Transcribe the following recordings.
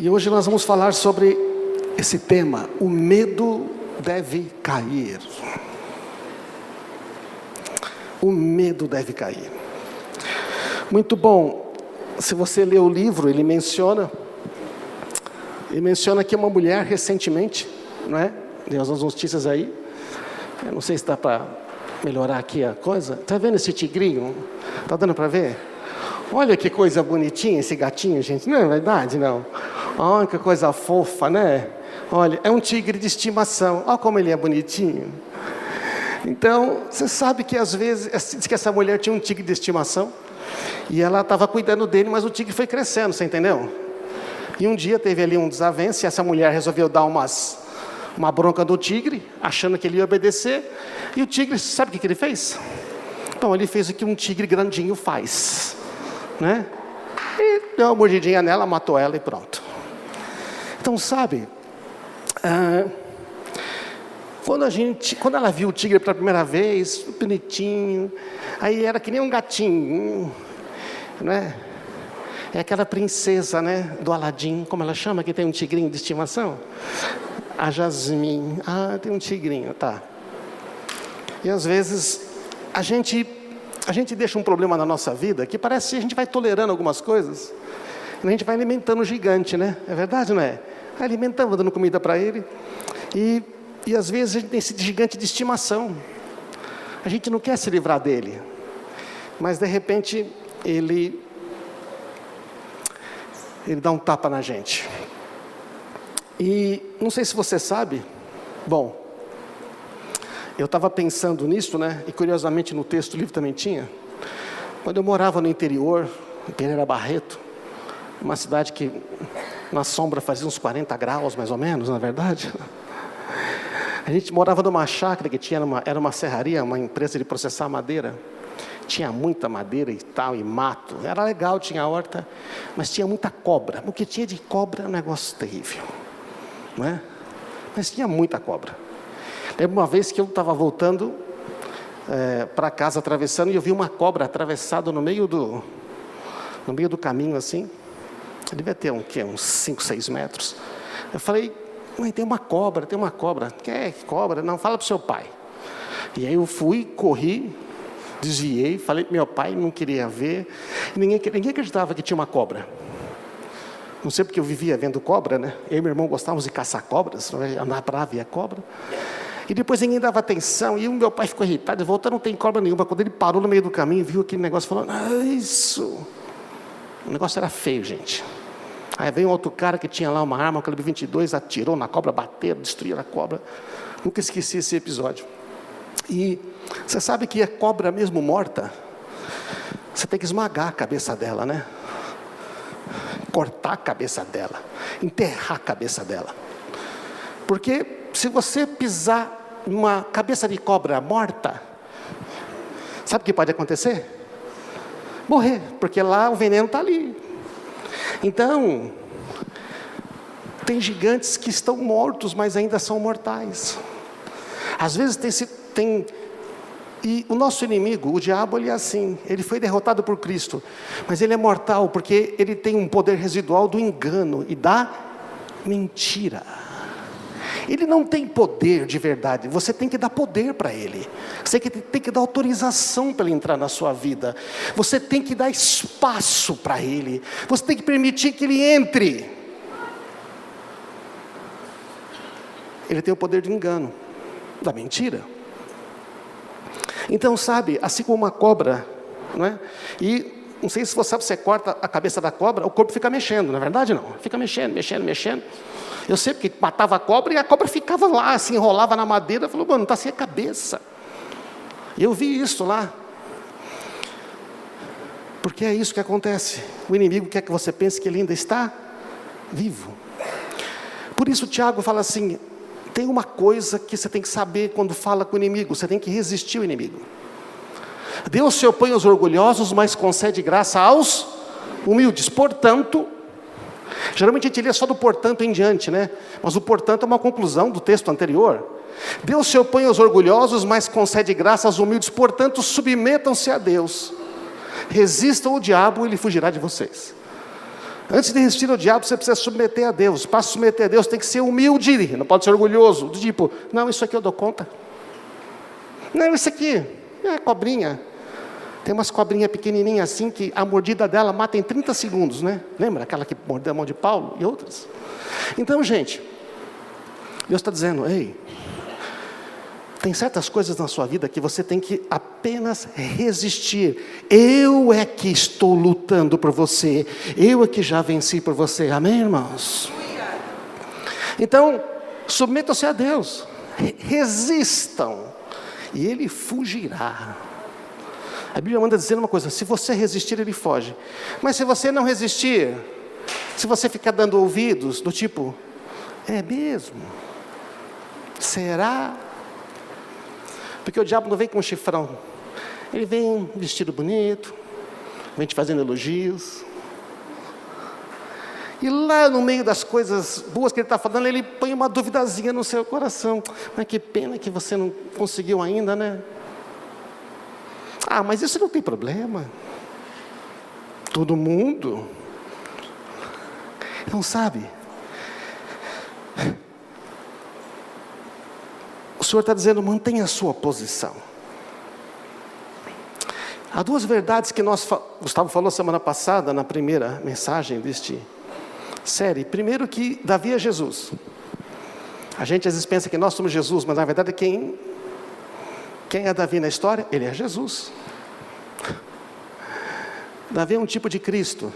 E hoje nós vamos falar sobre esse tema: o medo deve cair. O medo deve cair. Muito bom. Se você ler o livro, ele menciona que uma mulher recentemente, não é? Deu umas notícias aí. Eu não sei se dá para melhorar aqui a coisa. Está vendo esse tigrinho? Está dando para ver? Olha que coisa bonitinha esse gatinho, gente. Não é verdade, não? Olha que coisa fofa, né? Olha, é um tigre de estimação. Olha como ele é bonitinho. Então, você sabe que às vezes, diz que essa mulher tinha um tigre de estimação, e ela estava cuidando dele, mas o tigre foi crescendo, você entendeu? E um dia teve ali um desavenço, e essa mulher resolveu dar uma bronca do tigre, achando que ele ia obedecer, e o tigre, sabe o que ele fez? Então, ele fez o que um tigre grandinho faz, né? E deu uma mordidinha nela, matou ela e pronto. Então, sabe, quando ela viu o tigre pela primeira vez, bonitinho, aí era que nem um gatinho, né? É aquela princesa, né, do Aladim, como ela chama, que tem um tigrinho de estimação? A Jasmine. Ah, tem um tigrinho, tá. E às vezes a gente deixa um problema na nossa vida que parece que a gente vai tolerando algumas coisas, e a gente vai alimentando o gigante, né? É verdade, não é? Alimentando, dando comida para ele, e às vezes a gente tem esse gigante de estimação. A gente não quer se livrar dele, mas de repente ele dá um tapa na gente. E não sei se você sabe, bom, eu estava pensando nisso, né? E curiosamente no texto do livro também tinha. Quando eu morava no interior, em Pereira Barreto, uma cidade que na sombra fazia uns 40 graus mais ou menos, na verdade. A gente morava numa chácara que era uma serraria, uma empresa de processar madeira. Tinha muita madeira e tal, e mato. Era legal, tinha horta, mas tinha muita cobra. O que tinha de cobra é um negócio terrível, não é? Mas tinha muita cobra. Lembro uma vez que eu estava voltando para casa, atravessando, e eu vi uma cobra atravessada no meio do caminho, assim. Devia ter uns 5, 6 metros. Eu falei: mãe, tem uma cobra. Que cobra? Não, fala para o seu pai. E aí eu fui, corri, desviei, falei para meu pai, não queria ver. Ninguém acreditava que tinha uma cobra. Não sei porque eu vivia vendo cobra, né? Eu e meu irmão gostávamos de caçar cobras, andar para lá, ver a cobra. E depois ninguém dava atenção, e o meu pai ficou irritado, voltou, não tem cobra nenhuma. Quando ele parou no meio do caminho, viu aquele negócio, falou: isso. O negócio era feio, gente. Aí veio um outro cara que tinha lá uma arma, um calibre 22, atirou na cobra, bateu, destruiu a cobra. Nunca esqueci esse episódio. E você sabe que a cobra mesmo morta, você tem que esmagar a cabeça dela, né? Cortar a cabeça dela, enterrar a cabeça dela. Porque se você pisar numa cabeça de cobra morta, sabe o que pode acontecer? Morrer, porque lá o veneno está ali. Então, tem gigantes que estão mortos, mas ainda são mortais. Às vezes e o nosso inimigo, o diabo, ele é assim. Ele foi derrotado por Cristo, mas ele é mortal porque ele tem um poder residual do engano e da mentira. Ele não tem poder de verdade. Você tem que dar poder para ele. Você tem que dar autorização para ele entrar na sua vida. Você tem que dar espaço para ele. Você tem que permitir que ele entre. Ele tem o poder de engano, da mentira. Então, sabe, assim como uma cobra, não é? E não sei se você sabe, você corta a cabeça da cobra, o corpo fica mexendo, não é verdade? Não, fica mexendo. Eu sei porque matava a cobra e a cobra ficava lá, assim, enrolava na madeira, falou: mano, não está sem a cabeça. E eu vi isso lá. Porque é isso que acontece. O inimigo quer que você pense que ele ainda está vivo. Por isso Tiago fala assim: tem uma coisa que você tem que saber quando fala com o inimigo, você tem que resistir ao inimigo. Deus se opõe aos orgulhosos, mas concede graça aos humildes. Portanto, geralmente a gente lê só do portanto em diante, né? Mas o portanto é uma conclusão do texto anterior. Deus se opõe aos orgulhosos, mas concede graça aos humildes. Portanto, submetam-se a Deus. Resistam ao diabo e ele fugirá de vocês. Antes de resistir ao diabo, você precisa submeter a Deus. Para submeter a Deus, tem que ser humilde, não pode ser orgulhoso. Do tipo, não, isso aqui eu dou conta. Não, isso aqui é cobrinha. Tem umas cobrinhas pequenininhas assim, que a mordida dela mata em 30 segundos, né? Lembra aquela que mordeu a mão de Paulo e outras? Então, gente, Deus está dizendo, ei, tem certas coisas na sua vida que você tem que apenas resistir. Eu é que estou lutando por você. Eu é que já venci por você. Amém, irmãos? Então, submetam-se a Deus. Resistam. E Ele fugirá. A Bíblia manda dizer uma coisa: se você resistir, Ele foge. Mas se você não resistir, se você ficar dando ouvidos, do tipo, é mesmo? Será? Porque o diabo não vem com um chifrão. Ele vem vestido bonito, vem te fazendo elogios. E lá no meio das coisas boas que ele está falando, ele põe uma duvidazinha no seu coração. Mas que pena que você não conseguiu ainda, né? Ah, mas isso não tem problema. Todo mundo. Não sabe? O Senhor está dizendo, mantenha a sua posição. Há duas verdades que Gustavo falou semana passada, na primeira mensagem deste série. Primeiro, que Davi é Jesus. A gente às vezes pensa que nós somos Jesus, mas na verdade quem é Davi na história? Ele é Jesus. Davi é um tipo de Cristo.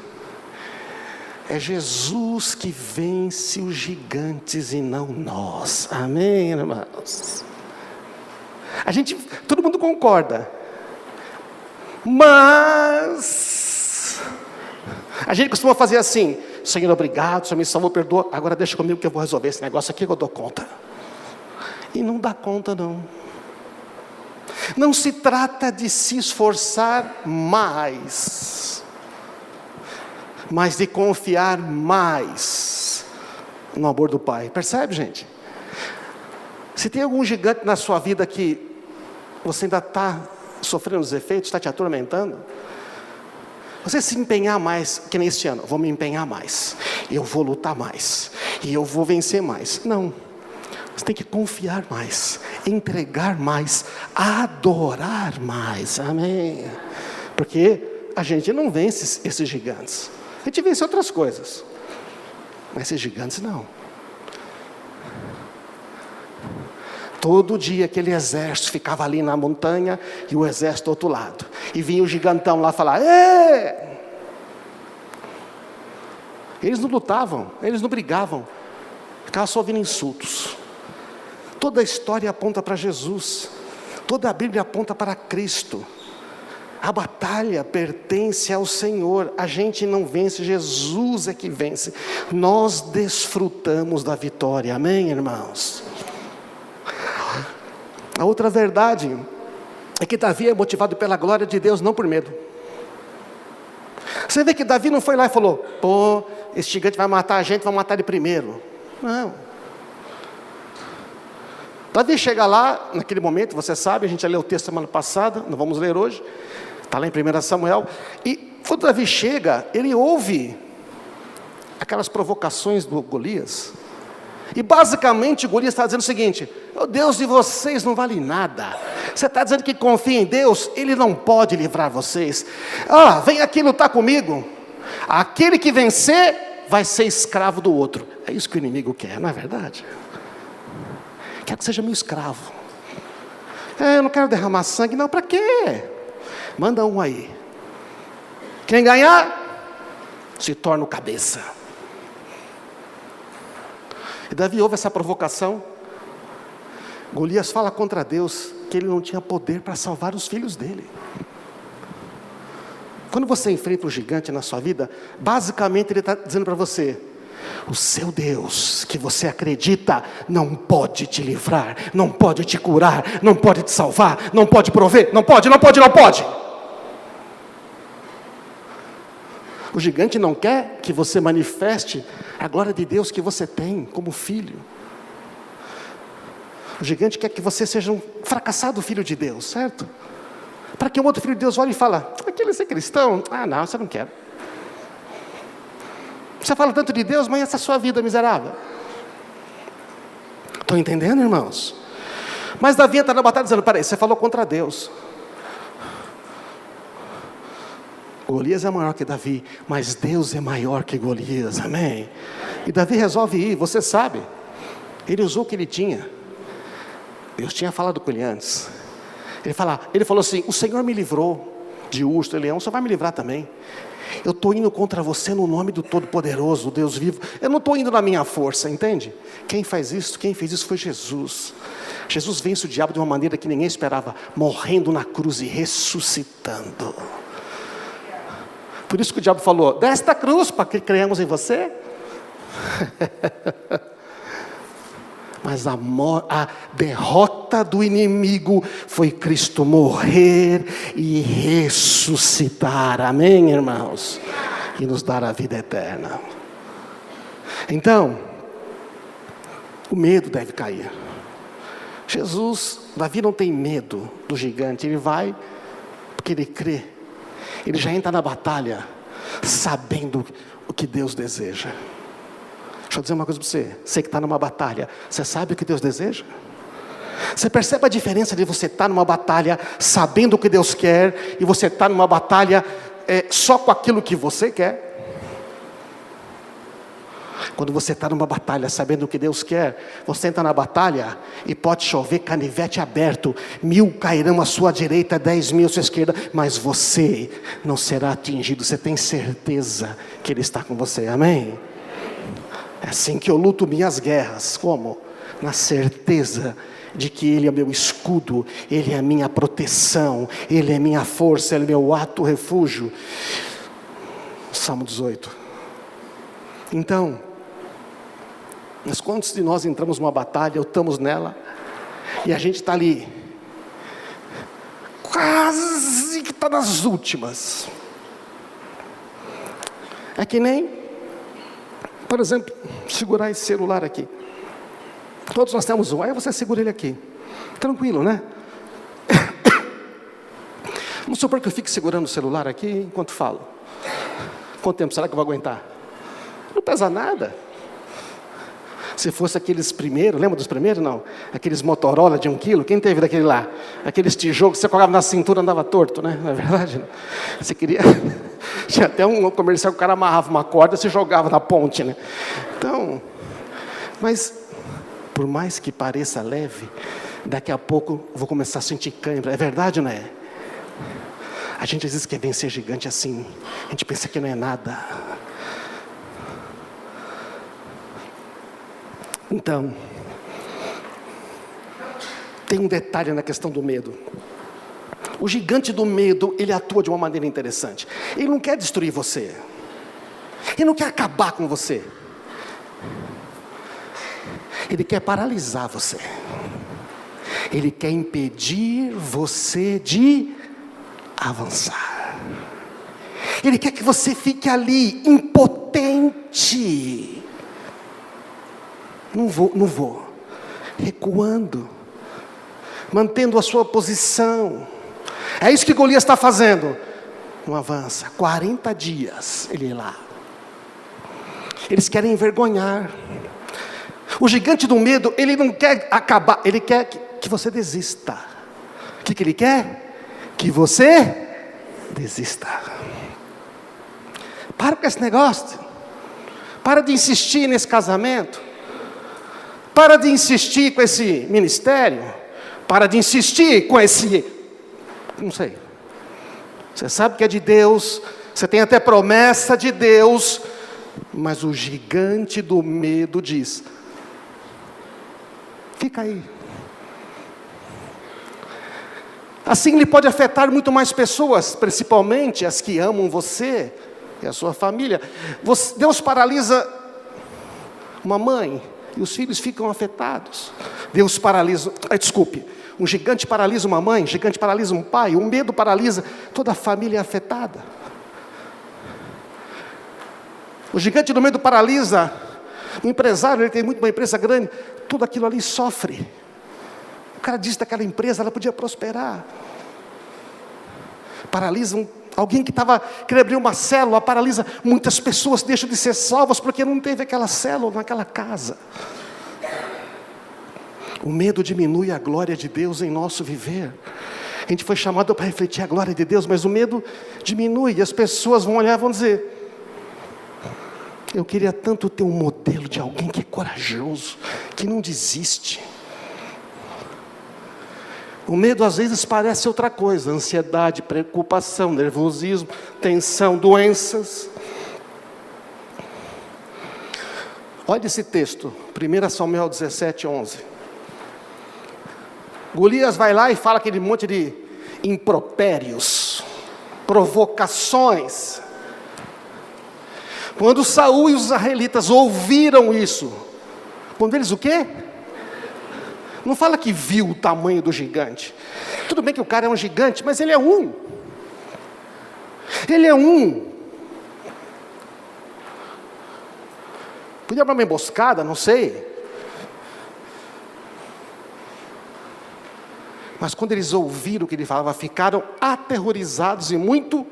É Jesus que vence os gigantes e não nós. Amém, irmãos? Todo mundo concorda. Mas a gente costuma fazer assim: Senhor, obrigado, Senhor me salvou, perdoa. Agora deixa comigo que eu vou resolver esse negócio aqui que eu dou conta. E não dá conta, não. Não se trata de se esforçar mais, mas de confiar mais no amor do Pai. Percebe, gente? Se tem algum gigante na sua vida que você ainda está sofrendo os efeitos, está te atormentando, você se empenhar mais, que neste ano, vou me empenhar mais, eu vou lutar mais, e eu vou vencer mais. Não, você tem que confiar mais, entregar mais, adorar mais, amém? Porque a gente não vence esses gigantes, a gente vence outras coisas, mas esses gigantes não. Todo dia aquele exército ficava ali na montanha e o exército do outro lado. E vinha o gigantão lá falar, ê! Eles não lutavam, eles não brigavam, ficavam só ouvindo insultos. Toda a história aponta para Jesus, toda a Bíblia aponta para Cristo. A batalha pertence ao Senhor, a gente não vence, Jesus é que vence. Nós desfrutamos da vitória, amém, irmãos? A outra verdade é que Davi é motivado pela glória de Deus, não por medo. Você vê que Davi não foi lá e falou, pô, esse gigante vai matar a gente, vai matar ele primeiro. Não. Davi chega lá, naquele momento, você sabe, a gente já leu o texto semana passada, não vamos ler hoje, está lá em 1 Samuel, e quando Davi chega, ele ouve aquelas provocações do Golias, e basicamente Golias está dizendo o seguinte, o Deus de vocês não vale nada, você está dizendo que confia em Deus, Ele não pode livrar vocês, vem aqui lutar comigo, aquele que vencer, vai ser escravo do outro, é isso que o inimigo quer, não é verdade? Quer que seja meu escravo, eu não quero derramar sangue, não, para quê? Manda um aí, quem ganhar, se torna o cabeça. E Davi ouve essa provocação. Golias fala contra Deus que ele não tinha poder para salvar os filhos dele. Quando você enfrenta um gigante na sua vida, basicamente ele está dizendo para você, o seu Deus que você acredita não pode te livrar, não pode te curar, não pode te salvar, não pode prover, não pode. O gigante não quer que você manifeste a glória de Deus que você tem como filho. O gigante quer que você seja um fracassado filho de Deus, certo? Para que um outro filho de Deus olhe e fale, aquele ser cristão? Ah não, você não quer. Você fala tanto de Deus, mas essa sua vida miserável. Estão entendendo, irmãos? Mas Davi está na batalha dizendo, peraí, você falou contra Deus. Golias é maior que Davi, mas Deus é maior que Golias, amém? E Davi resolve ir, você sabe. Ele usou o que ele tinha. Deus tinha falado com ele antes. Ele falou assim, o Senhor me livrou de urso e leão, só vai me livrar também. Eu estou indo contra você no nome do Todo-Poderoso, Deus vivo. Eu não estou indo na minha força, entende? Quem fez isso foi Jesus. Jesus vence o diabo de uma maneira que ninguém esperava, morrendo na cruz e ressuscitando. Por isso que o diabo falou, desta cruz para que creiamos em você. Mas a derrota do inimigo foi Cristo morrer e ressuscitar, amém, irmãos? E nos dar a vida eterna. Então, o medo deve cair. Davi não tem medo do gigante, ele vai porque ele crê. Ele já entra na batalha sabendo o que Deus deseja. Deixa eu dizer uma coisa para você. Você que está numa batalha, você sabe o que Deus deseja? Você percebe a diferença de você estar numa batalha sabendo o que Deus quer e você estar numa batalha só com aquilo que você quer? Quando você está numa batalha sabendo o que Deus quer, você entra na batalha e pode chover canivete aberto, 1000 cairão à sua direita, 10.000 à sua esquerda, mas você não será atingido, você tem certeza que Ele está com você, amém? É assim que eu luto minhas guerras, como? Na certeza de que Ele é meu escudo, Ele é a minha proteção, Ele é minha força, Ele é meu ato refúgio. Salmo 18. Então, mas quantos de nós entramos numa batalha, lutamos nela, e a gente está ali, quase que está nas últimas. É que nem, por exemplo, segurar esse celular aqui. Todos nós temos um, aí você segura ele aqui. Tranquilo, né? Vamos supor que eu fique segurando o celular aqui enquanto falo. Quanto tempo será que eu vou aguentar? Não pesa nada. Se fosse aqueles primeiros, lembra dos primeiros? Não. Aqueles Motorola de 1 quilo, quem teve daquele lá? Aqueles tijolos que você colocava na cintura e andava torto, né? Não é verdade? Não? Você queria... Tinha até um comercial que o cara amarrava uma corda e se jogava na ponte, né? Então, mas por mais que pareça leve, daqui a pouco eu vou começar a sentir cãibra. É verdade, não é? A gente às vezes quer vencer gigante assim. A gente pensa que não é nada. Então, tem um detalhe na questão do medo. O gigante do medo, ele atua de uma maneira interessante. Ele não quer destruir você. Ele não quer acabar com você. Ele quer paralisar você. Ele quer impedir você de avançar. Ele quer que você fique ali, impotente. Não vou. Recuando. Mantendo a sua posição. É isso que Golias está fazendo. Não avança. 40 dias ele é lá. Eles querem envergonhar. O gigante do medo, ele não quer acabar. Ele quer que você desista. O que ele quer? Que você desista. Para com esse negócio. Para de insistir nesse casamento. Para de insistir com esse ministério. Para de insistir com esse... Não sei. Você sabe que é de Deus. Você tem até promessa de Deus. Mas o gigante do medo diz... Fica aí. Assim ele pode afetar muito mais pessoas, principalmente as que amam você e a sua família. Deus paralisa uma mãe e os filhos ficam afetados. Deus paralisa, um gigante paralisa uma mãe, um gigante paralisa um pai, o medo paralisa, toda a família é afetada. O gigante do medo paralisa o empresário, ele tem muito uma empresa grande, tudo aquilo ali sofre. O cara diz daquela empresa, ela podia prosperar. Paralisa Alguém que queria abrir uma célula, paralisa. Muitas pessoas deixam de ser salvas porque não teve aquela célula naquela casa. O medo diminui a glória de Deus em nosso viver. A gente foi chamado para refletir a glória de Deus, mas o medo diminui. E as pessoas vão olhar e vão dizer: eu queria tanto ter um modelo de alguém que é corajoso, que não desiste. O medo às vezes parece outra coisa: ansiedade, preocupação, nervosismo, tensão, doenças. Olha esse texto, 1 Samuel 17:11. Golias vai lá e fala aquele monte de impropérios, provocações. Quando Saul e os israelitas ouviram isso, quando eles o quê? Não fala que viu o tamanho do gigante. Tudo bem que o cara é um gigante, mas ele é um. Ele é um. Podia dar uma emboscada, não sei. Mas quando eles ouviram o que ele falava, ficaram aterrorizados e muito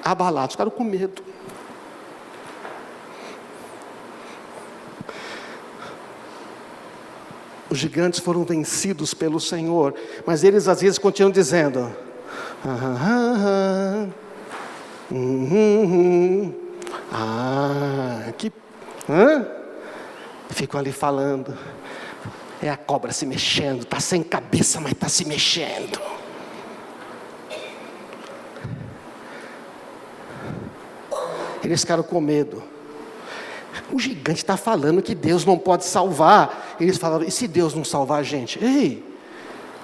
abalados, ficaram com medo. Os gigantes foram vencidos pelo Senhor, mas eles às vezes continuam dizendo: ficam ali falando. É a cobra se mexendo, está sem cabeça, mas está se mexendo. Eles ficaram com medo. O gigante está falando que Deus não pode salvar. Eles falaram: e se Deus não salvar a gente? Ei,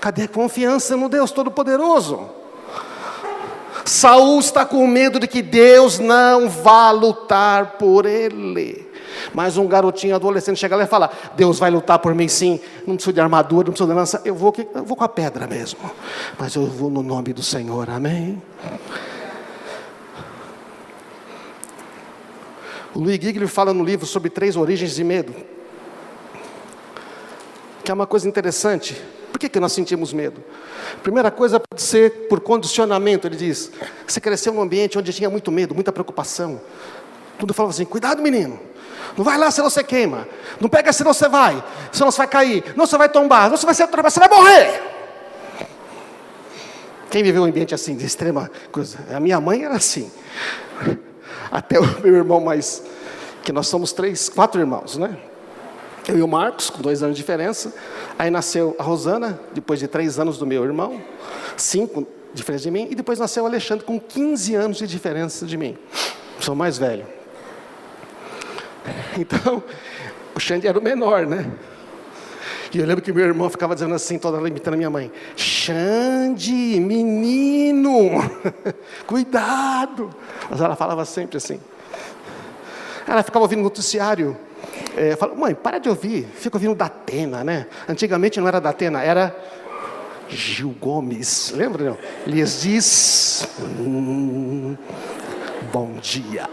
cadê a confiança no Deus Todo-Poderoso? Saul está com medo de que Deus não vá lutar por ele. Mas um garotinho adolescente chega lá e fala: Deus vai lutar por mim sim, não preciso de armadura, não preciso de lança, eu vou com a pedra mesmo, mas eu vou no nome do Senhor, amém? O Louis Giglio fala no livro sobre 3 origens de medo, que é uma coisa interessante. Por que nós sentimos medo? Primeira coisa pode ser por condicionamento. Ele diz: você cresceu num ambiente onde tinha muito medo, muita preocupação. Tudo falava assim: cuidado menino, não vai lá senão você queima, não pega senão você vai, senão você vai cair, não você vai tombar, não você vai ser atropelado, você vai morrer. Quem viveu um ambiente assim, de extrema coisa? A minha mãe era assim. Até o meu irmão mais, que nós somos 4 irmãos, né? Eu e o Marcos, com 2 anos de diferença. Aí nasceu a Rosana, depois de 3 anos do meu irmão, 5 de diferença de mim. E depois nasceu o Alexandre, com 15 anos de diferença de mim. Sou mais velho. Então, o Xande era o menor, né? E eu lembro que meu irmão ficava dizendo assim, toda hora imitando a minha mãe: Xande, menino, cuidado. Mas ela falava sempre assim. Ela ficava ouvindo noticiário. Falava: mãe, para de ouvir, fica ouvindo da Atena, né? Antigamente não era da Atena, era Gil Gomes, lembra não? Lhes diz: bom dia.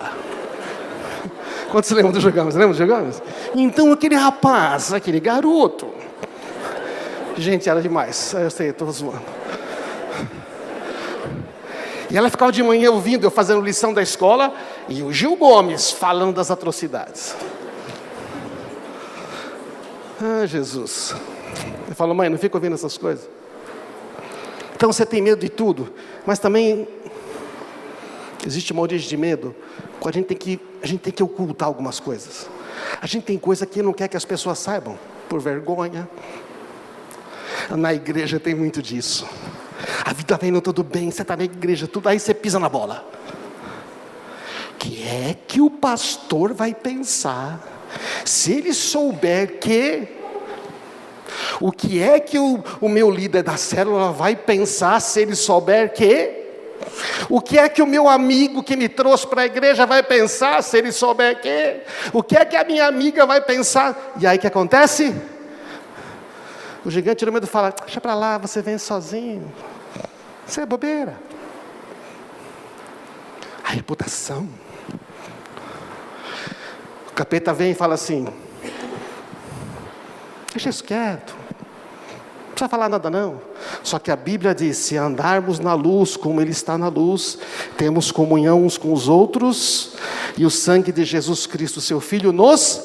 Quantos se lembram do Gil Gomes? Lembra do Gil Gomes? Então aquele rapaz, aquele garoto. Gente, era demais. Eu sei, estou zoando. E ela ficava de manhã ouvindo, eu fazendo lição da escola, e o Gil Gomes falando das atrocidades. Ah, Jesus. Eu falo: mãe, não fica ouvindo essas coisas. Então você tem medo de tudo, mas também existe uma origem de medo. A gente tem que ocultar algumas coisas. A gente tem coisa que não quer que as pessoas saibam, por vergonha. Na igreja tem muito disso. A vida vai indo tudo bem, você está na igreja, tudo, aí você pisa na bola. O que é que o pastor vai pensar se ele souber que... O que é que o meu líder da célula vai pensar se ele souber que... O que é que o meu amigo que me trouxe para a igreja vai pensar se ele souber que... O que é que a minha amiga vai pensar? E aí o que acontece? O gigante no medo fala: deixa para lá, você vem sozinho. Isso é bobeira. A reputação. O capeta vem e fala assim: deixa isso quieto. precisa falar nada não. Só que a Bíblia diz, se andarmos na luz como Ele está na luz, temos comunhão uns com os outros, e o sangue de Jesus Cristo, seu Filho, nos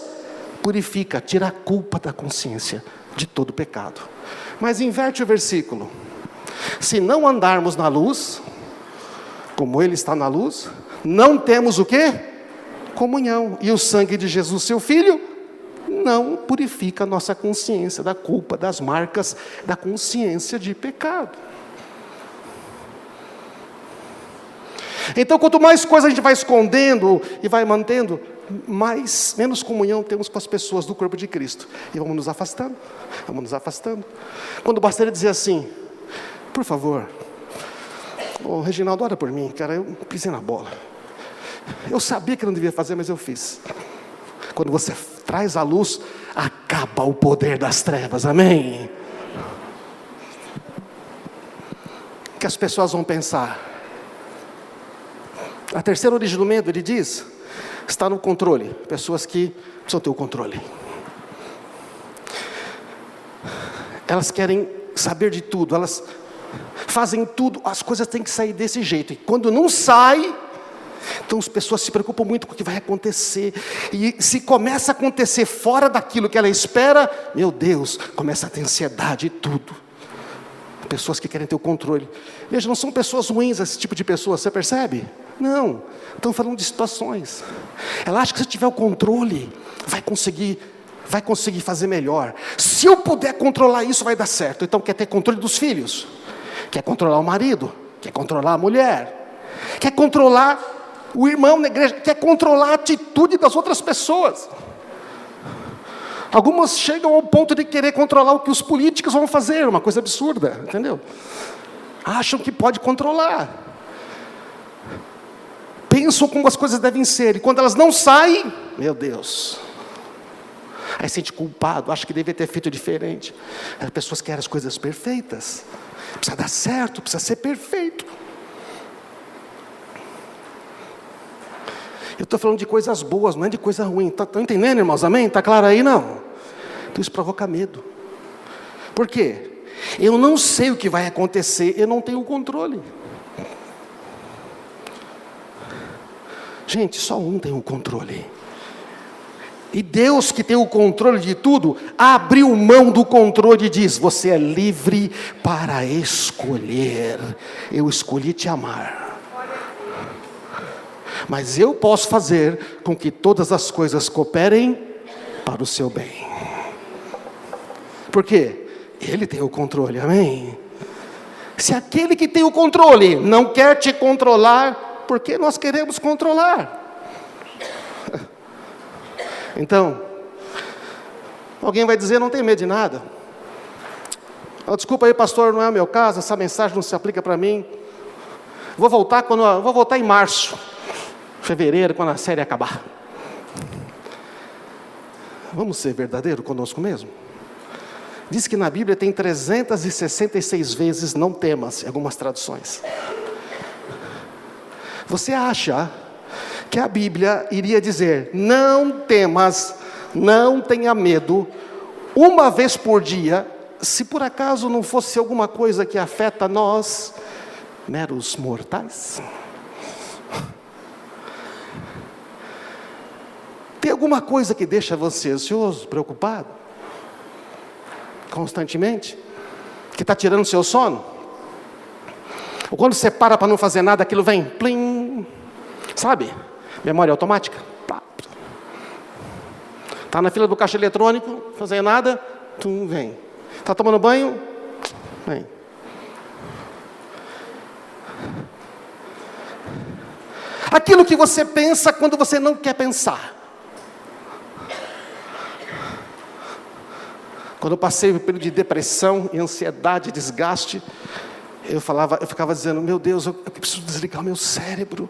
purifica, tira a culpa da consciência de todo pecado. Mas inverte o versículo. Se não andarmos na luz, como Ele está na luz, não temos o quê? Comunhão. E o sangue de Jesus, seu Filho, não purifica a nossa consciência da culpa, das marcas da consciência de pecado. Então, quanto mais coisa a gente vai escondendo e vai mantendo, menos comunhão temos com as pessoas do corpo de Cristo. E vamos nos afastando, vamos nos afastando. Quando bastaria dizer assim, por favor, Reginaldo, ora por mim, cara, eu pisei na bola. Eu sabia que não devia fazer, mas eu fiz. Quando você traz a luz, acaba o poder das trevas, amém? O que as pessoas vão pensar? A terceira origem do medo, ele diz, está no controle. Pessoas que precisam ter o controle. Elas querem saber de tudo, elas fazem tudo, as coisas têm que sair desse jeito. E quando não sai, então as pessoas se preocupam muito com o que vai acontecer. E se começa a acontecer fora daquilo que ela espera, meu Deus, começa a ter ansiedade e tudo. Pessoas que querem ter o controle. Veja, não são pessoas ruins esse tipo de pessoas, você percebe? Não, estão falando de situações. Ela acha que se tiver o controle, vai conseguir fazer melhor. Se eu puder controlar isso, vai dar certo. Então quer ter controle dos filhos, quer controlar o marido, quer controlar a mulher, quer controlar o irmão na igreja, quer controlar a atitude das outras pessoas. Algumas chegam ao ponto de querer controlar o que os políticos vão fazer, uma coisa absurda, entendeu? Acham que pode controlar. Pensam como as coisas devem ser, e quando elas não saem, meu Deus, aí sente culpado, acha que deveria ter feito diferente. As pessoas querem as coisas perfeitas, precisa dar certo, precisa ser perfeito. Eu estou falando de coisas boas, não é de coisa ruim. Estão entendendo, irmãos? Amém? Está claro aí, não? Então isso provoca medo. Por quê? Eu não sei o que vai acontecer, eu não tenho o controle. Gente, só um tem o controle. E Deus, que tem o controle de tudo, abriu mão do controle e diz, você é livre para escolher. Eu escolhi te amar. Mas eu posso fazer com que todas as coisas cooperem para o seu bem. Por quê? Ele tem o controle, amém? Se aquele que tem o controle não quer te controlar, por que nós queremos controlar? Então, alguém vai dizer, não tem medo de nada. Desculpa aí, pastor, não é o meu caso, essa mensagem não se aplica para mim. Vou voltar em março. Fevereiro, quando a série acabar. Vamos ser verdadeiro conosco mesmo? Diz que na Bíblia tem 366 vezes não temas, em algumas traduções. Você acha que a Bíblia iria dizer, não temas, não tenha medo, uma vez por dia, se por acaso não fosse alguma coisa que afeta nós, meros mortais? Tem alguma coisa que deixa você ansioso, preocupado? Constantemente? Que está tirando o seu sono? Ou quando você para não fazer nada, aquilo vem, plim, sabe? Memória automática. Está na fila do caixa eletrônico, fazer nada, vem. Está tomando banho, vem. Aquilo que você pensa quando você não quer pensar. Quando eu passei um período de depressão e ansiedade, desgaste, eu ficava dizendo, meu Deus, eu preciso desligar o meu cérebro.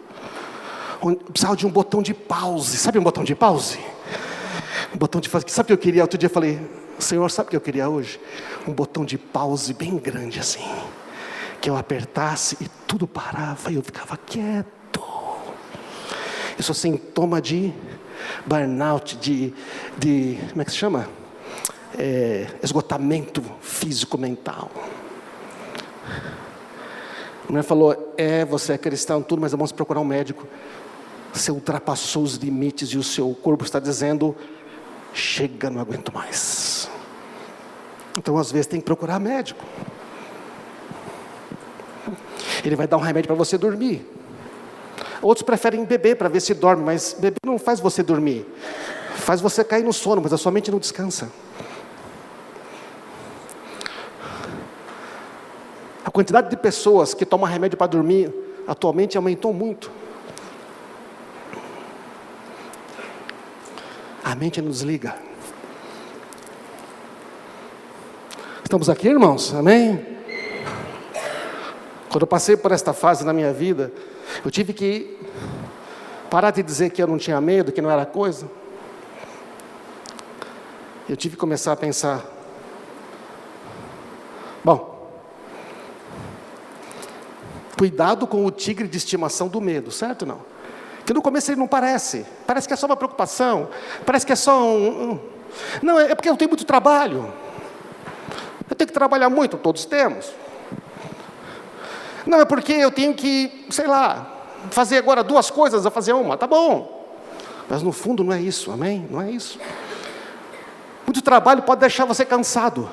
Eu precisava de um botão de pause. Sabe um botão de pause? Um botão de pause. Sabe o que eu queria? Outro dia eu falei, Senhor, sabe o que eu queria hoje? Um botão de pause bem grande assim. Que eu apertasse e tudo parava e eu ficava quieto. Isso é sintoma de burnout, como é que se chama? esgotamento físico-mental. A mulher falou, você é cristão, tudo, mas vamos procurar um médico. Você ultrapassou os limites e o seu corpo está dizendo, chega, não aguento mais. Então, às vezes, tem que procurar médico. Ele vai dar um remédio para você dormir. Outros preferem beber para ver se dorme, mas beber não faz você dormir. Faz você cair no sono, mas a sua mente não descansa. A quantidade de pessoas que tomam remédio para dormir atualmente aumentou muito. A mente não desliga. Estamos aqui, irmãos? Amém? Quando eu passei por esta fase na minha vida, eu tive que parar de dizer que eu não tinha medo, que não era coisa. Eu tive que começar a pensar, bom, cuidado com o tigre de estimação do medo, certo ou não? Que no começo ele não parece que é só uma preocupação, parece que é só não, é porque eu tenho muito trabalho, eu tenho que trabalhar muito, todos temos. Não, é porque eu tenho que, sei lá, fazer agora 2 coisas, a fazer uma, tá bom. Mas no fundo não é isso, amém? Não é isso. Muito trabalho pode deixar você cansado,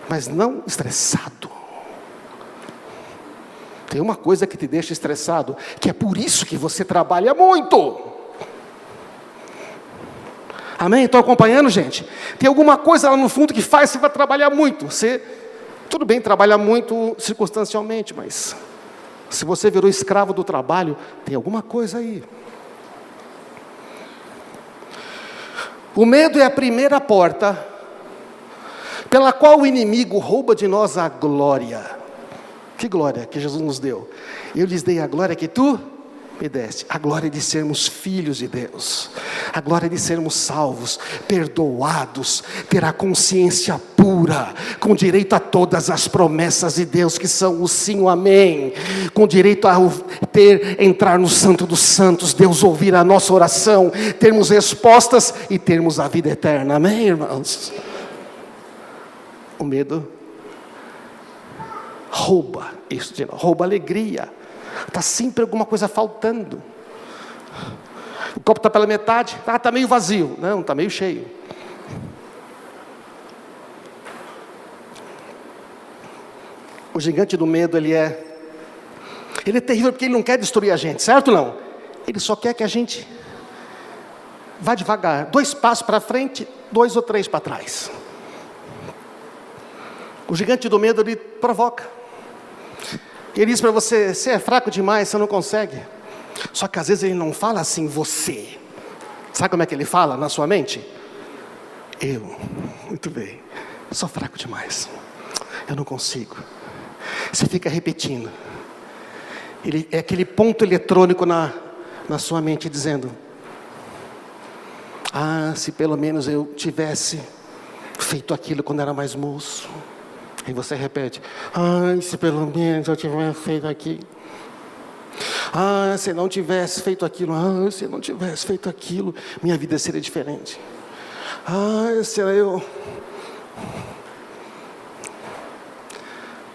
mas não estressado. Tem uma coisa que te deixa estressado, que é por isso que você trabalha muito. Amém? Estão acompanhando, gente? Tem alguma coisa lá no fundo que faz você vai trabalhar muito. Tudo bem, trabalha muito circunstancialmente, mas se você virou escravo do trabalho, tem alguma coisa aí. O medo é a primeira porta pela qual o inimigo rouba de nós a glória. Que glória que Jesus nos deu? Eu lhes dei a glória que tu me deste. A glória de sermos filhos de Deus. A glória de sermos salvos, perdoados, ter a consciência pura, com direito a todas as promessas de Deus, que são o sim, o amém. Com direito a entrar no Santo dos Santos, Deus ouvir a nossa oração, termos respostas e termos a vida eterna. Amém, irmãos? O medo rouba isso, rouba alegria. Está sempre alguma coisa faltando. O copo está pela metade, está meio vazio. Não, está meio cheio. O gigante do medo, ele é terrível porque ele não quer destruir a gente, certo ou não? Ele só quer que a gente vá devagar, 2 passos para frente, 2 ou 3 para trás. O gigante do medo, ele provoca. Ele diz para você, você é fraco demais, você não consegue. Só que às vezes ele não fala assim, você. Sabe como é que ele fala na sua mente? Muito bem, sou fraco demais, eu não consigo. Você fica repetindo. É aquele ponto eletrônico na sua mente dizendo, se pelo menos eu tivesse feito aquilo quando era mais moço. E você repete, se pelo menos eu tivesse feito aquilo. Se não tivesse feito aquilo, se não tivesse feito aquilo, minha vida seria diferente.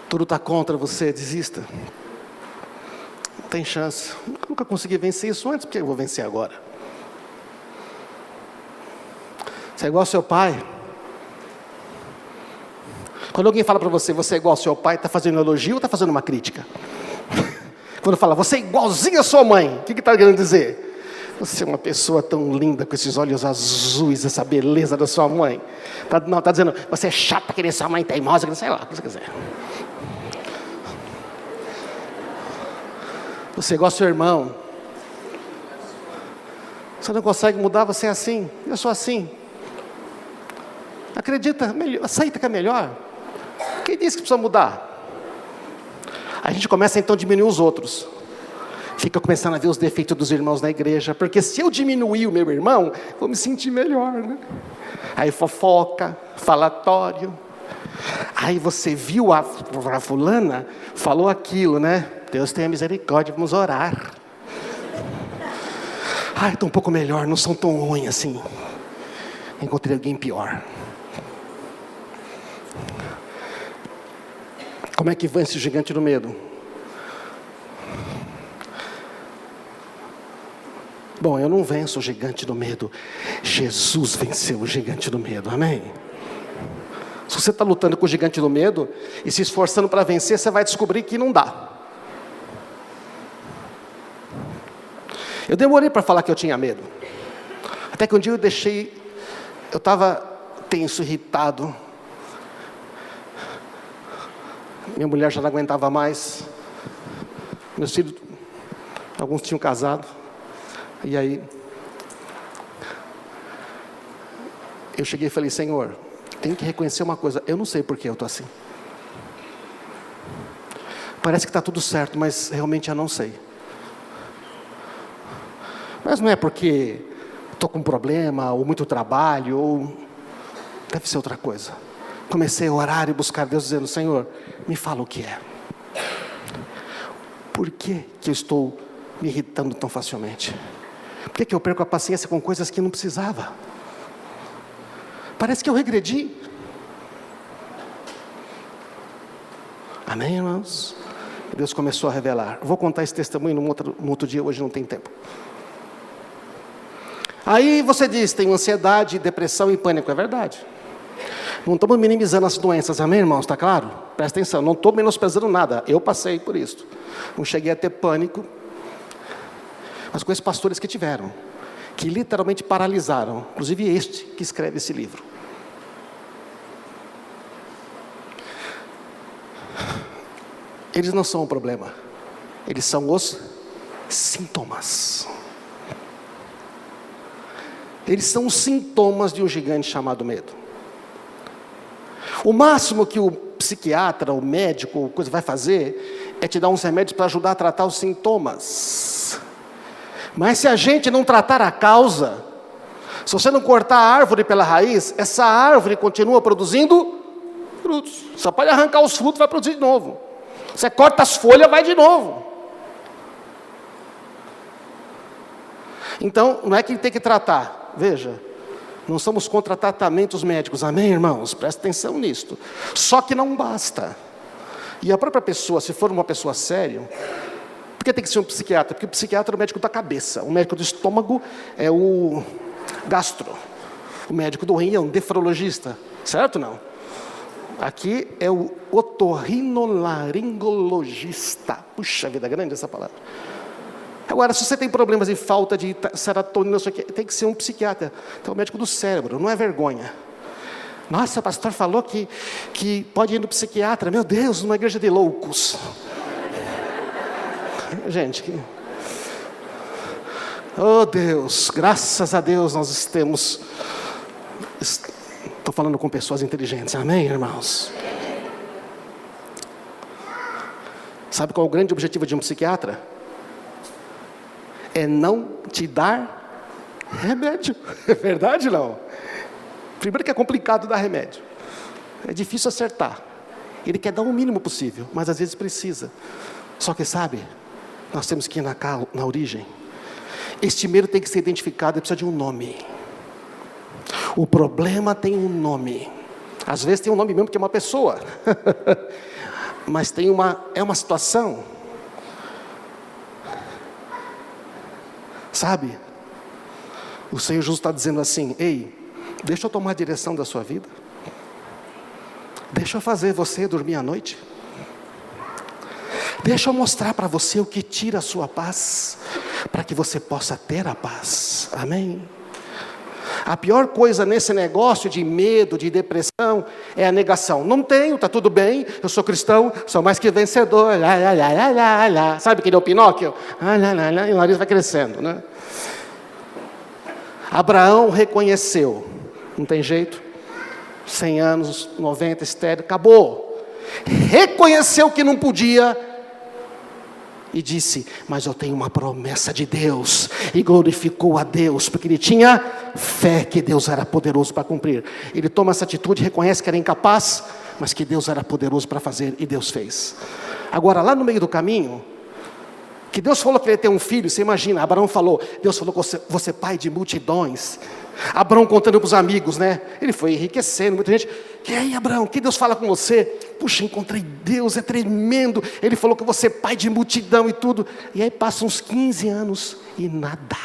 Tudo está contra você, desista. Não tem chance. Eu nunca consegui vencer isso antes, porque eu vou vencer agora. Você é igual ao seu pai. Quando alguém fala para você, você é igual ao seu pai, está fazendo um elogio ou está fazendo uma crítica? Quando fala, você é igualzinho à sua mãe, o que está querendo dizer? Você é uma pessoa tão linda, com esses olhos azuis, essa beleza da sua mãe. Está dizendo, você é chata, que nem sua mãe teimosa, sei lá, o que você quiser. Você é igual ao seu irmão. Você não consegue mudar, você é assim, eu sou assim. Acredita, aceita que é melhor. Quem disse que precisa mudar? A gente começa então a diminuir os outros. Fica começando a ver os defeitos dos irmãos na igreja. Porque se eu diminuir o meu irmão, vou me sentir melhor, né? Aí fofoca, falatório. Aí você viu a fulana, falou aquilo, né? Deus tenha misericórdia, vamos orar. Estou um pouco melhor, não são tão ruins assim. encontrei alguém pior. Como é que vence o gigante do medo? Bom, eu não venço o gigante do medo. Jesus venceu o gigante do medo, amém? Se você está lutando com o gigante do medo e se esforçando para vencer, você vai descobrir que não dá. Eu demorei para falar que eu tinha medo. Até que um dia eu estava tenso, irritado. Minha mulher já não aguentava mais. Meus filhos, alguns tinham casado. E aí, eu cheguei e falei: Senhor, tenho que reconhecer uma coisa, eu não sei por que eu estou assim. Parece que está tudo certo, mas realmente eu não sei. Mas não é porque estou com um problema, ou muito trabalho, ou deve ser outra coisa. Comecei a orar e buscar Deus, dizendo: Senhor, me fala o que é. Por que eu estou me irritando tão facilmente? Por que eu perco a paciência com coisas que não precisava? Parece que eu regredi. Amém, irmãos? Deus começou a revelar. Vou contar esse testemunho num outro dia, hoje não tem tempo. Aí você diz, tem ansiedade, depressão e pânico. É verdade. Não estamos minimizando as doenças, amém, irmãos? Está claro? Presta atenção, não estou menosprezando nada. Eu passei por isso. Não cheguei a ter pânico. Mas conheço pastores que tiveram, que literalmente paralisaram. Inclusive este que escreve esse livro. Eles não são o problema. Eles são os sintomas. Eles são os sintomas de um gigante chamado medo. O máximo que o psiquiatra, o médico, coisa vai fazer, é te dar uns remédios para ajudar a tratar os sintomas. Mas se a gente não tratar a causa, se você não cortar a árvore pela raiz, essa árvore continua produzindo frutos. Só pode arrancar os frutos, vai produzir de novo. Você corta as folhas, vai de novo. Então, não é que tem que tratar. Veja, não somos contra tratamentos médicos, amém, irmãos? Presta atenção nisto. Só que não basta. E a própria pessoa, se for uma pessoa séria, por que tem que ser um psiquiatra? Porque o psiquiatra é o médico da cabeça, o médico do estômago é o gastro, o médico do rim é um nefrologista, certo ou não? Aqui é o otorrinolaringologista. Puxa vida, grande essa palavra. Agora, se você tem problemas de falta de serotonina, tem que ser um psiquiatra. Então, o médico do cérebro, não é vergonha. Nossa, o pastor falou que pode ir no psiquiatra. Meu Deus, numa igreja de loucos. Gente, oh Deus, graças a Deus nós estou falando com pessoas inteligentes, amém, irmãos? Sabe qual é o grande objetivo de um psiquiatra? É não te dar remédio. É verdade ou não? Primeiro que é complicado dar remédio. É difícil acertar. Ele quer dar o mínimo possível, mas às vezes precisa. Só que sabe, nós temos que ir na origem. Este medo tem que ser identificado, ele precisa de um nome. O problema tem um nome. Às vezes tem um nome mesmo que é uma pessoa. Mas é uma situação. Sabe? O Senhor Jesus está dizendo assim: ei, deixa eu tomar a direção da sua vida. Deixa eu fazer você dormir à noite. Deixa eu mostrar para você o que tira a sua paz, para que você possa ter a paz. Amém? A pior coisa nesse negócio de medo, de depressão, é a negação. Não tenho, está tudo bem, eu sou cristão, sou mais que vencedor. Lá, lá, lá, lá, lá, lá. Sabe que ele é o Pinóquio? Lá, lá, lá, lá, e o nariz vai crescendo, né? Abraão reconheceu, não tem jeito, 100 anos, 90, estéril, acabou. Reconheceu que não podia, e disse: mas eu tenho uma promessa de Deus, e glorificou a Deus, porque ele tinha fé que Deus era poderoso para cumprir. Ele toma essa atitude, reconhece que era incapaz, mas que Deus era poderoso para fazer, e Deus fez. Agora, lá no meio do caminho, que Deus falou que ele ia ter um filho, você imagina, Abraão falou, Deus falou que você é pai de multidões. Abraão contando para os amigos, né? Ele foi enriquecendo, muita gente. E aí, Abraão, que Deus fala com você? Puxa, encontrei Deus, é tremendo. Ele falou que você é pai de multidão e tudo. E aí passam uns 15 anos e nada.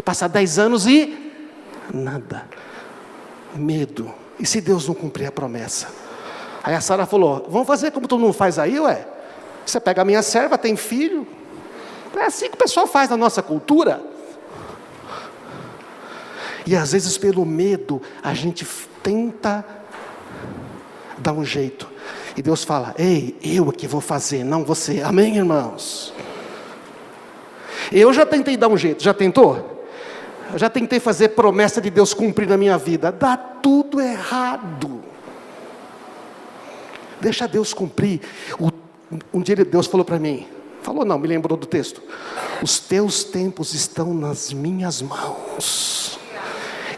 Passa 10 anos e nada. Medo. E se Deus não cumprir a promessa? Aí a Sara falou, vamos fazer como todo mundo faz aí, ué? Você pega a minha serva, tem filho. É assim que o pessoal faz na nossa cultura. E às vezes pelo medo, a gente tenta dar um jeito. E Deus fala, ei, eu é que vou fazer, não você. Amém, irmãos? Eu já tentei dar um jeito, já tentou? Eu já tentei fazer promessa de Deus cumprir na minha vida. Dá tudo errado. Deixa Deus cumprir. Um dia Deus falou para mim, falou não, me lembrou do texto. Os teus tempos estão nas minhas mãos.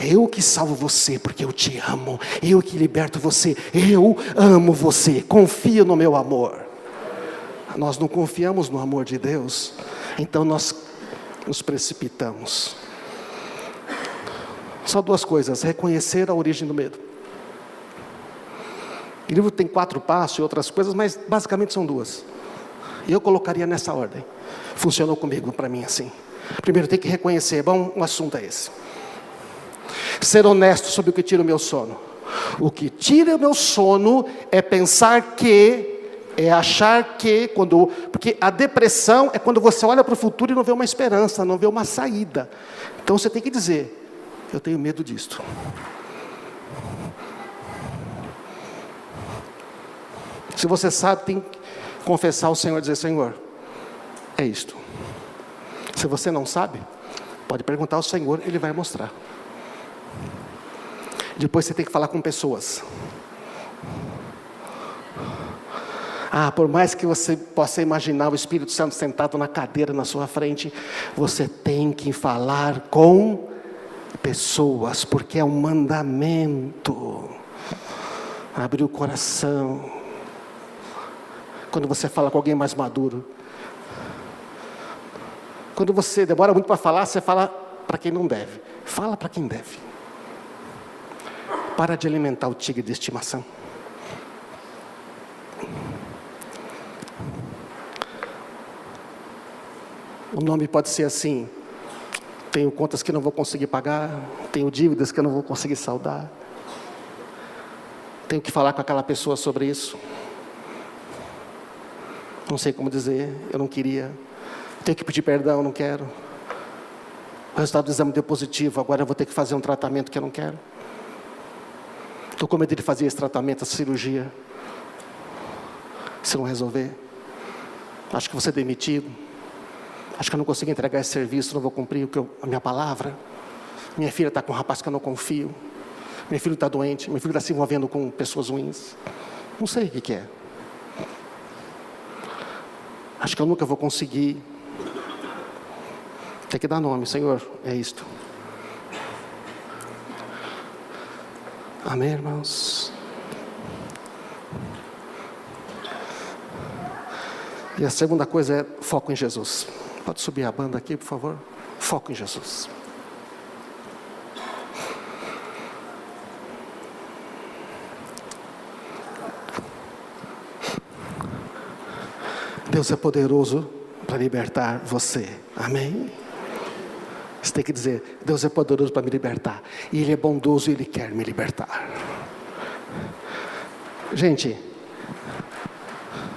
Eu que salvo você porque eu te amo. Eu que liberto você. Eu amo você. Confia no meu amor. Nós não confiamos no amor de Deus. Então nós nos precipitamos. Só duas coisas. Reconhecer a origem do medo. O livro tem 4 passos e outras coisas, mas basicamente são 2. E eu colocaria nessa ordem. Funcionou comigo, para mim assim. Primeiro tem que reconhecer. Bom, o assunto é esse. Ser honesto sobre o que tira o meu sono. O que tira o meu sono é pensar que, é achar que, porque a depressão é quando você olha para o futuro e não vê uma esperança, não vê uma saída. Então você tem que dizer, eu tenho medo disto. Se você sabe, tem que confessar ao Senhor e dizer, Senhor, é isto. Se você não sabe, pode perguntar ao Senhor, Ele vai mostrar. Depois você tem que falar com pessoas. Por mais que você possa imaginar o Espírito Santo sentado na cadeira na sua frente, você tem que falar com pessoas, porque é um mandamento. Abrir o coração. Quando você fala com alguém mais maduro. Quando você demora muito para falar, você fala para quem não deve. Fala para quem deve. Para de alimentar o tigre de estimação. O nome pode ser assim: tenho contas que não vou conseguir pagar, tenho dívidas que eu não vou conseguir saldar, tenho que falar com aquela pessoa sobre isso, não sei como dizer, eu não queria, tenho que pedir perdão, não quero, o resultado do exame deu positivo, agora eu vou ter que fazer um tratamento que eu não quero. Estou com medo de fazer esse tratamento, essa cirurgia. Se não resolver, acho que vou ser demitido. Acho que eu não consigo entregar esse serviço, não vou cumprir a minha palavra. Minha filha está com um rapaz que eu não confio. Meu filho está doente, meu filho está se envolvendo com pessoas ruins. Não sei o que é. Acho que eu nunca vou conseguir. Tem que dar nome, Senhor, é isto. Amém, irmãos? E a segunda coisa é foco em Jesus. Pode subir a banda aqui, por favor? Foco em Jesus. Deus é poderoso para libertar você. Amém? Você tem que dizer, Deus é poderoso para me libertar. E Ele é bondoso e Ele quer me libertar. Gente,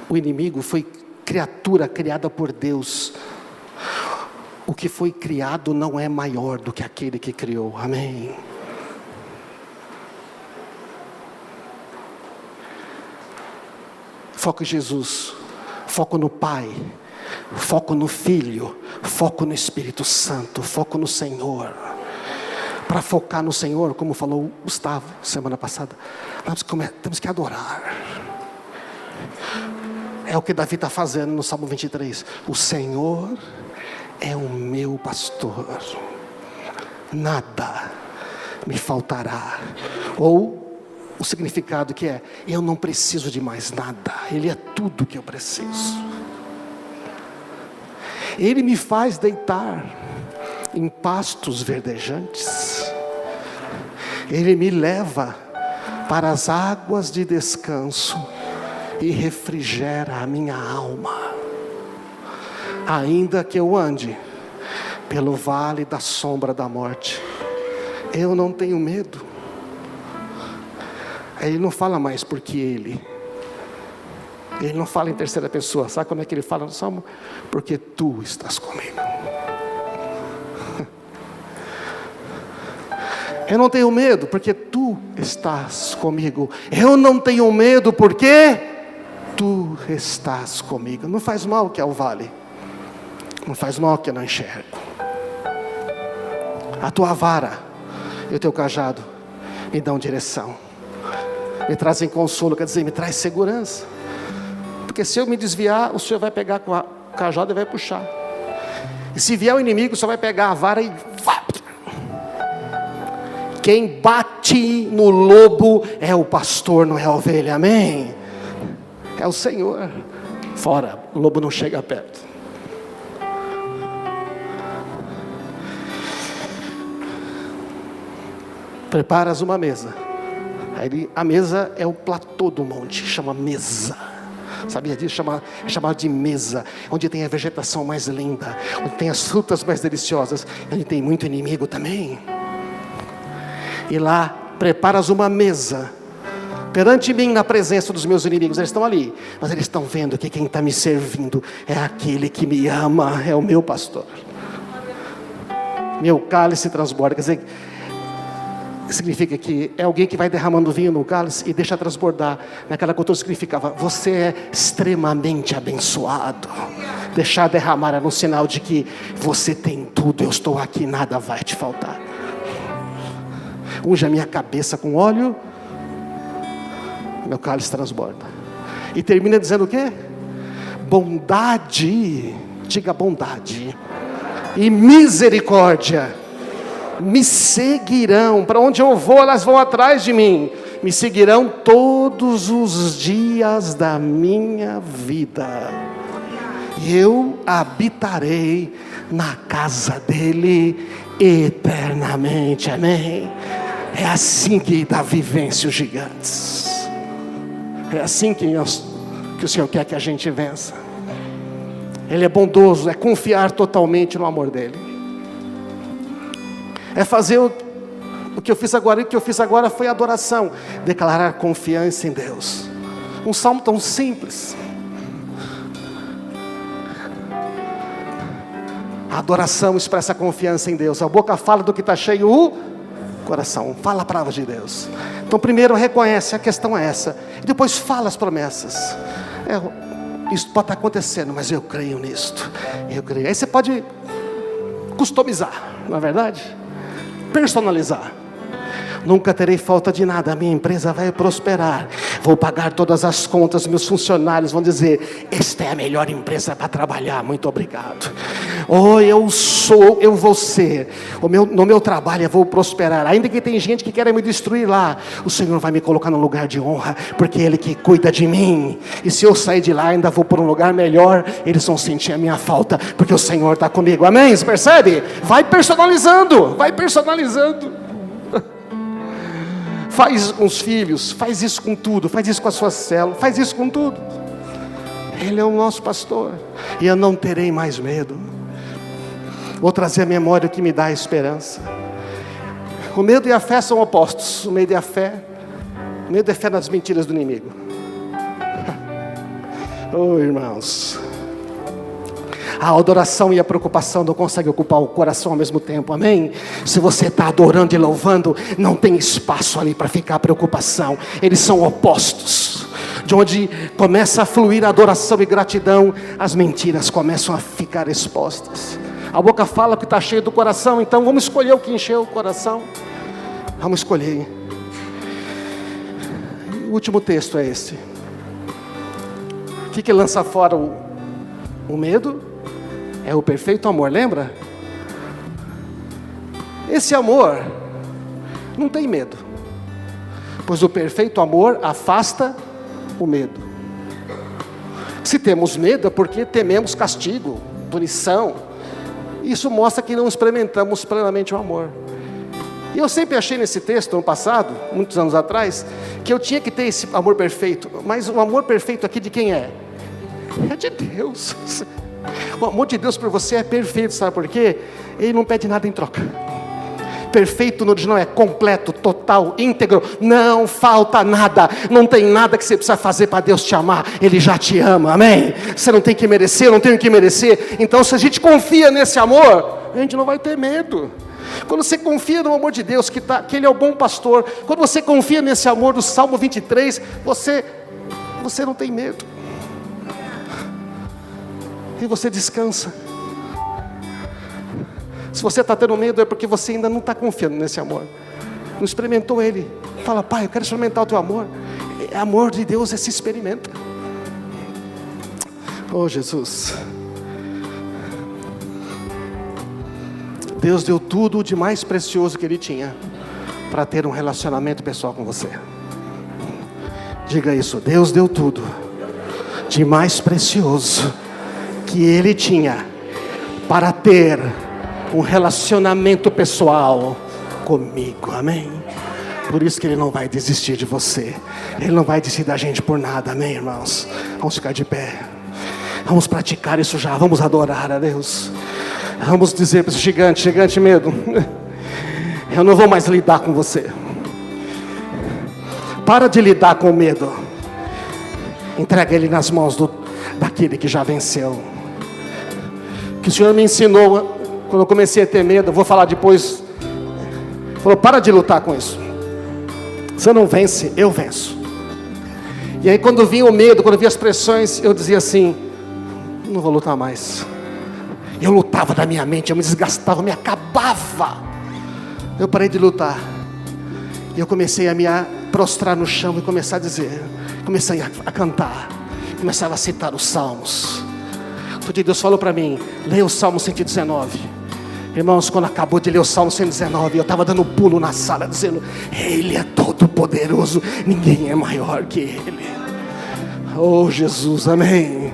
o inimigo foi criatura criada por Deus. O que foi criado não é maior do que aquele que criou. Amém? Foco em Jesus. Foco no Pai. Foco no Filho. Foco no Espírito Santo. Foco no Senhor. Para focar no Senhor, como falou Gustavo semana passada, nós temos que adorar. É o que Davi está fazendo no Salmo 23. O Senhor é o meu pastor, nada me faltará. Ou o significado que é, eu não preciso de mais nada, Ele é tudo que eu preciso. Ele me faz deitar em pastos verdejantes. Ele me leva para as águas de descanso e refrigera a minha alma. Ainda que eu ande pelo vale da sombra da morte, eu não tenho medo. Ele não fala mais porque ele não fala em terceira pessoa. Sabe como é que ele fala no Salmo? Porque tu estás comigo. Eu não tenho medo porque tu estás comigo. Eu não tenho medo porque tu estás comigo. Não faz mal que é o vale, não faz mal que eu não enxergo. A tua vara e o teu cajado me dão direção, me trazem consolo, quer dizer, me traz segurança. Porque se eu me desviar, o Senhor vai pegar com o cajado e vai puxar. E se vier o inimigo, o Senhor vai pegar a vara e vai. Quem bate no lobo é o pastor, não é a ovelha, amém? É o Senhor. Fora, o lobo não chega perto. Preparas uma mesa. Aí, a mesa é o platô do monte, chama mesa. Sabia disso? É chamado de mesa. Onde tem a vegetação mais linda, onde tem as frutas mais deliciosas, onde tem muito inimigo também. E lá preparas uma mesa perante mim na presença dos meus inimigos. Eles estão ali, mas eles estão vendo que quem está me servindo é aquele que me ama, é o meu pastor. Meu cálice transborda. Quer dizer, significa que é alguém que vai derramando vinho no cálice e deixa transbordar. Naquela cultura significava: você é extremamente abençoado. Deixar derramar era um sinal de que você tem tudo, eu estou aqui, nada vai te faltar. Unge a minha cabeça com óleo, meu cálice transborda. E termina dizendo o quê? Bondade, diga bondade, e misericórdia me seguirão. Para onde eu vou, elas vão atrás de mim. Me seguirão todos os dias da minha vida. Eu habitarei na casa dele eternamente, amém? É assim que Davi vence os gigantes. É assim que o Senhor quer que a gente vença. Ele é bondoso, é confiar totalmente no amor dele. É fazer o que eu fiz agora. E o que eu fiz agora foi adoração. Declarar confiança em Deus. Um salmo tão simples. A adoração expressa confiança em Deus. A boca fala do que está cheio o coração. Fala a palavra de Deus. Então primeiro reconhece, a questão é essa. E depois fala as promessas. Isso pode estar acontecendo, mas eu creio nisto. Eu creio. Aí você pode customizar, não é verdade? Personalizar. Nunca terei falta de nada, a minha empresa vai prosperar, vou pagar todas as contas, meus funcionários vão dizer: esta é a melhor empresa para trabalhar, muito obrigado. Eu vou ser, no meu trabalho eu vou prosperar, ainda que tem gente que quer me destruir lá, o Senhor vai me colocar num lugar de honra, porque Ele que cuida de mim, e se eu sair de lá ainda vou para um lugar melhor, eles vão sentir a minha falta, porque o Senhor está comigo, amém? Você percebe? Vai personalizando. Faz com os filhos, faz isso com tudo, faz isso com a sua célula, faz isso com tudo. Ele é o nosso pastor, e eu não terei mais medo. Vou trazer a memória que me dá esperança. O medo e a fé são opostos. O medo é fé nas mentiras do inimigo. Oh, irmãos, a adoração e a preocupação não conseguem ocupar o coração ao mesmo tempo, amém? Se você está adorando e louvando, não tem espaço ali para ficar a preocupação. Eles são opostos. De onde começa a fluir a adoração e gratidão, as mentiras começam a ficar expostas. A boca fala que está cheio do coração, então vamos escolher o que encheu o coração. Vamos escolher. O último texto é esse. O que lança fora o medo? É o perfeito amor, lembra? Esse amor não tem medo, pois o perfeito amor afasta o medo. Se temos medo é porque tememos castigo, punição, Isso mostra que não experimentamos plenamente o amor. E eu sempre achei nesse texto, no passado, muitos anos atrás, que eu tinha que ter esse amor perfeito. Mas o amor perfeito aqui de quem é? É de Deus. O amor de Deus por você é perfeito, sabe por quê? Ele não pede nada em troca. Perfeito no original é completo, total, íntegro, não falta nada, não tem nada que você precisa fazer para Deus te amar, Ele já te ama, amém? Você não tem que merecer, eu não tenho que merecer. Então se a gente confia nesse amor, a gente não vai ter medo. Quando você confia no amor de Deus, que Ele é o bom pastor, quando você confia nesse amor do Salmo 23, você não tem medo, e você descansa. Se você está tendo medo, é porque você ainda não está confiando nesse amor, não experimentou Ele. Fala: Pai, eu quero experimentar o Teu amor. É amor de Deus, se experimenta. Oh Jesus, Deus deu tudo de mais precioso que Ele tinha para ter um relacionamento pessoal com você. Diga isso: Deus deu tudo de mais precioso que Ele tinha para ter um relacionamento pessoal comigo, amém? Por isso que Ele não vai desistir de você, Ele não vai desistir da gente por nada, amém, irmãos? Vamos ficar de pé, vamos praticar isso já, vamos adorar a Deus. Vamos dizer para esse gigante: gigante medo, eu não vou mais lidar com você. Para de lidar com o medo, entrega ele nas mãos daquele que já venceu. Que o Senhor me ensinou quando eu comecei a ter medo, eu vou falar depois. Falou: para de lutar com isso. Você não vence, eu venço. E aí quando vinha o medo, quando vinha as pressões, eu dizia assim: não vou lutar mais. Eu lutava da minha mente, eu me desgastava, eu me acabava. Eu parei de lutar. E eu comecei a me prostrar no chão e começar a dizer, comecei a cantar, começava a citar os salmos. Outro dia Deus falou para mim: leia o Salmo 119. Irmãos, quando acabou de ler o Salmo 119, eu estava dando pulo na sala, dizendo: Ele é todo poderoso, ninguém é maior que Ele. Oh Jesus, amém.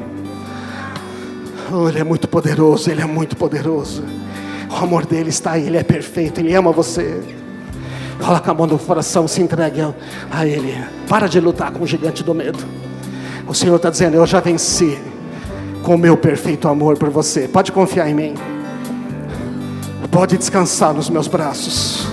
Oh, Ele é muito poderoso, Ele é muito poderoso. O amor dEle está aí, Ele é perfeito, Ele ama você. Coloca a mão no coração, se entregue a Ele. Para de lutar com o gigante do medo. O Senhor está dizendo: eu já venci com o meu perfeito amor por você. Pode confiar em mim, pode descansar nos meus braços.